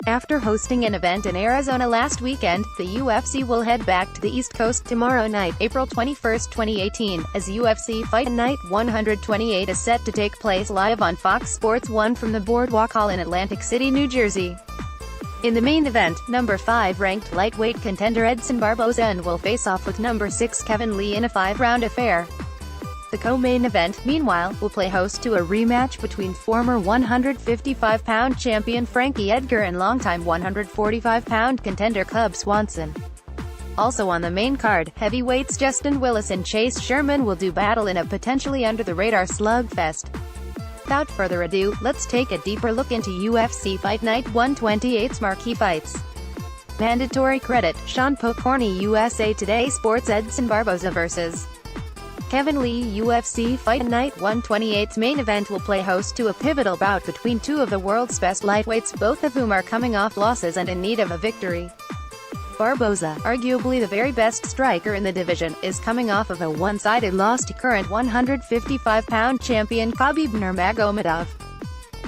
After hosting an event in Arizona last weekend, the UFC will head back to the East Coast tomorrow night, April 21, 2018, as UFC Fight Night 128 is set to take place live on Fox Sports 1 from the Boardwalk Hall in Atlantic City, New Jersey. In the main event, number 5 ranked lightweight contender Edson Barboza will face off with number 6 Kevin Lee in a 5-round affair. The co-main event, meanwhile, will play host to a rematch between former 155-pound champion Frankie Edgar and longtime 145-pound contender Cub Swanson. Also on the main card, heavyweights Justin Willis and Chase Sherman will do battle in a potentially under-the-radar slugfest. Without further ado, let's take a deeper look into UFC Fight Night 128's marquee fights. Mandatory credit, Sean Pokorny. USA Today Sports. Edson Barboza vs. Kevin Lee. UFC Fight Night 128's main event will play host to a pivotal bout between two of the world's best lightweights, both of whom are coming off losses and in need of a victory. Barboza, arguably the very best striker in the division, is coming off of a one-sided loss to current 155-pound champion Khabib Nurmagomedov.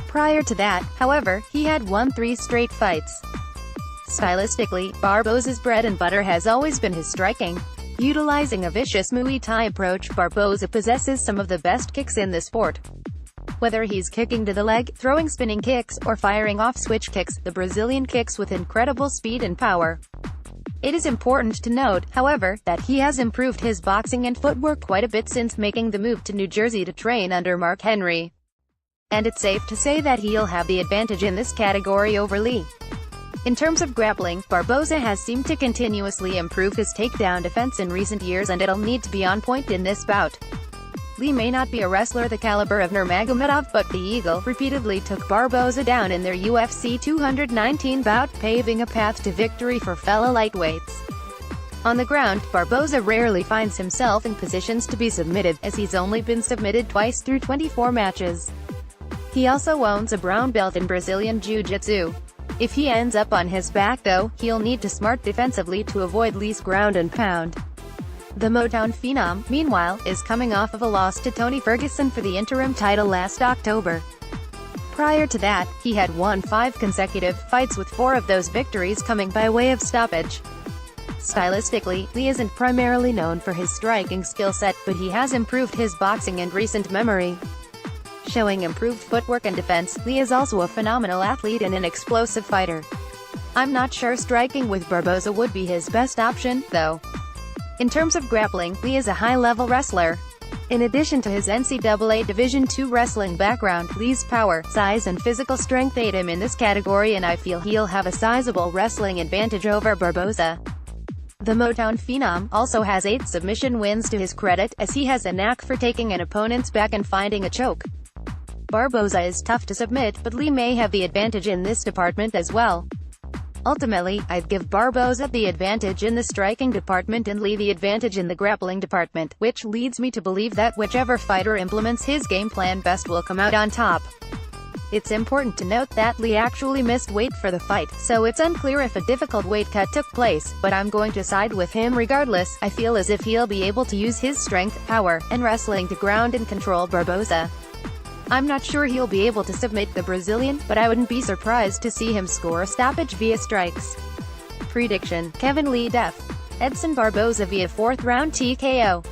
Prior to that, however, he had won 3 straight fights. Stylistically, Barboza's bread and butter has always been his striking. Utilizing a vicious Muay Thai approach, Barboza possesses some of the best kicks in the sport. Whether he's kicking to the leg, throwing spinning kicks, or firing off switch kicks, the Brazilian kicks with incredible speed and power. It is important to note, however, that he has improved his boxing and footwork quite a bit since making the move to New Jersey to train under Mark Henry. And it's safe to say that he'll have the advantage in this category over Lee. In terms of grappling, Barboza has seemed to continuously improve his takedown defense in recent years, and it'll need to be on point in this bout. Lee may not be a wrestler the caliber of Nurmagomedov, but the Eagle repeatedly took Barboza down in their UFC 219 bout, paving a path to victory for fellow lightweights. On the ground, Barboza rarely finds himself in positions to be submitted, as he's only been submitted twice through 24 matches. He also owns a brown belt in Brazilian Jiu-Jitsu. If he ends up on his back though, he'll need to smart defensively to avoid Lee's ground and pound. The Motown Phenom, meanwhile, is coming off of a loss to Tony Ferguson for the interim title last October. Prior to that, he had won 5 consecutive fights, with 4 of those victories coming by way of stoppage. Stylistically, Lee isn't primarily known for his striking skill set, but he has improved his boxing in recent memory. Showing improved footwork and defense, Lee is also a phenomenal athlete and an explosive fighter. I'm not sure striking with Barboza would be his best option, though. In terms of grappling, Lee is a high-level wrestler. In addition to his NCAA Division II wrestling background, Lee's power, size and physical strength aid him in this category, and I feel he'll have a sizable wrestling advantage over Barboza. The Motown Phenom also has 8 submission wins to his credit, as he has a knack for taking an opponent's back and finding a choke. Barboza is tough to submit, but Lee may have the advantage in this department as well. Ultimately, I'd give Barboza the advantage in the striking department and Lee the advantage in the grappling department, which leads me to believe that whichever fighter implements his game plan best will come out on top. It's important to note that Lee actually missed weight for the fight, so it's unclear if a difficult weight cut took place, but I'm going to side with him regardless. I feel as if he'll be able to use his strength, power, and wrestling to ground and control Barboza. I'm not sure he'll be able to submit the Brazilian, but I wouldn't be surprised to see him score a stoppage via strikes. Prediction: Kevin Lee def. Edson Barboza via 4th round TKO.